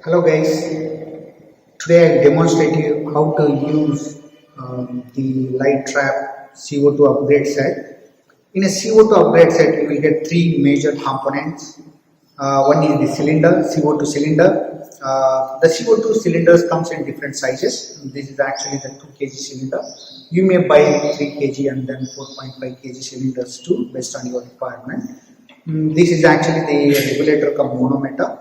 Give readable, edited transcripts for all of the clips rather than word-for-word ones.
Hello guys, today I demonstrate you how to use the light trap CO2 upgrade set. In a CO2 upgrade set you will get three major components. One is the cylinder, CO2 cylinder. The CO2 cylinders comes in different sizes. This is actually the 2 kg cylinder. You may buy 3 kg and then 4.5 kg cylinders too based on your requirement. This is actually the regulator cum manometer.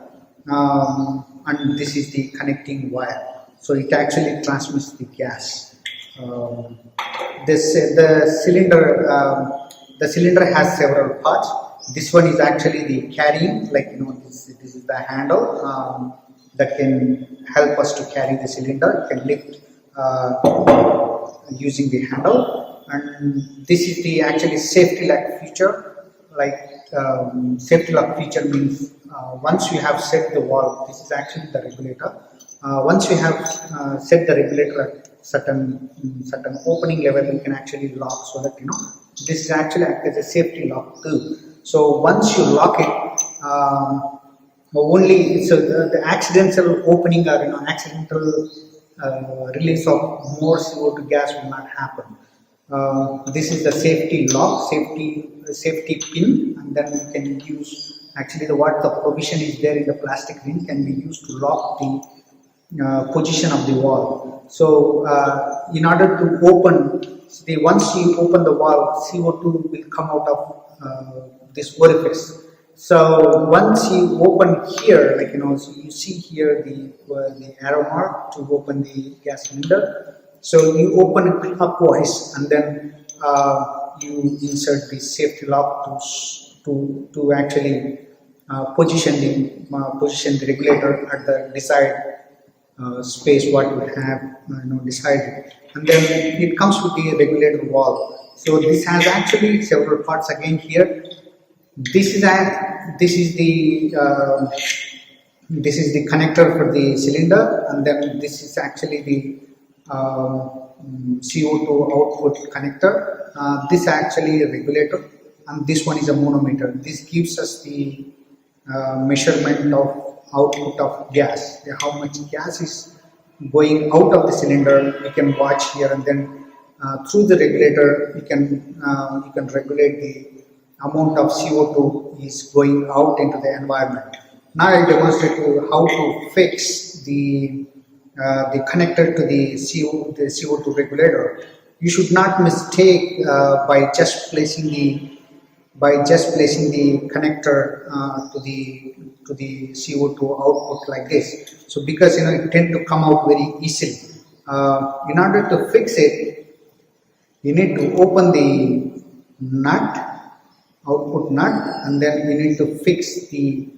And this is the connecting wire, so it actually transmits the gas. The cylinder has several parts. This one is actually the carrying, like this is the handle that can help us to carry the cylinder. You can lift using the handle, and this is the actually safety lock feature. Safety lock feature means once you have set the valve, this is actually the regulator. Once you have set the regulator at certain opening level, you can actually lock, so that this is actually act as a safety lock too. So once you lock it, the accidental opening or accidental release of more CO2 gas will not happen. This is the safety lock, safety pin, and then you can use actually what the provision is there in the plastic ring can be used to lock the position of the valve. So in order to open, once you open the valve, CO2 will come out of this orifice. So once you open here, so you see here the arrow mark to open the gas cylinder. So you open it clockwise, and then you insert the safety lock to actually position the regulator at the desired space what you have decided, and then it comes with the regulator valve. So this has actually several parts again here. This is the connector for the cylinder, and then this is actually the CO2 output connector. This actually a regulator, and this one is a manometer. This gives us the measurement of output of gas, how much gas is going out of the cylinder. You can watch here, and then through the regulator you can regulate the amount of CO2 is going out into the environment. Now I'll demonstrate to you how to fix the connector to the CO2 regulator. You should not mistake by just placing the connector to the CO2 output like this. So because it tend to come out very easily. In order to fix it, you need to open the output nut, and then you need to fix the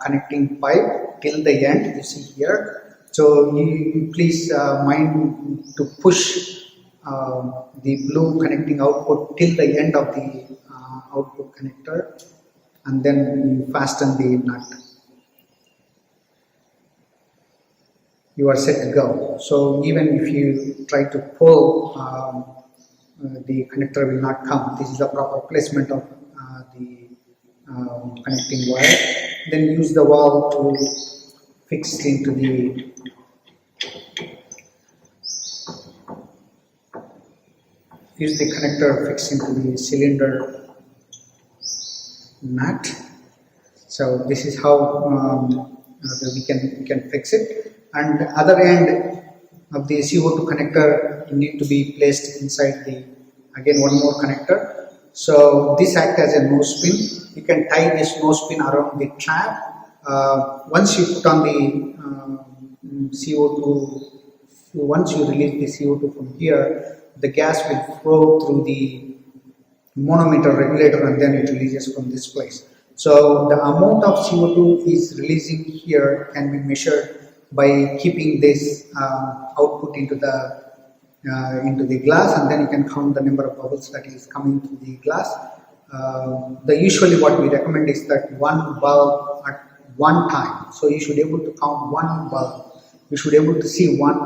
connecting pipe till the end. You see here. So you please mind to push the blue connecting output till the end of the output connector, and then you fasten the nut. You are set to go. So even if you try to pull, the connector will not come. This is the proper placement of the connecting wire. Then use the valve to fix into the connector fix into the cylinder nut. So this is how we can fix it. And the other end of the CO2 connector need to be placed inside the one more connector. So this acts as a nose pin. You can tie this nose pin around the trap. Once you put on the CO2, once you release the CO2 from here, the gas will flow through the manometer regulator, and then it releases from this place. So the amount of CO2 is releasing here can be measured by keeping this output into the glass, and then you can count the number of bubbles that is coming to the glass. Usually what we recommend is that one bulb at one time. So you should be able to count one bulb. You should be able to see one.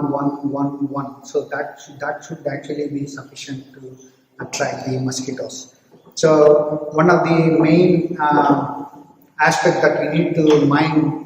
So that should actually be sufficient to attract the mosquitoes. So one of the main aspect that we need to mind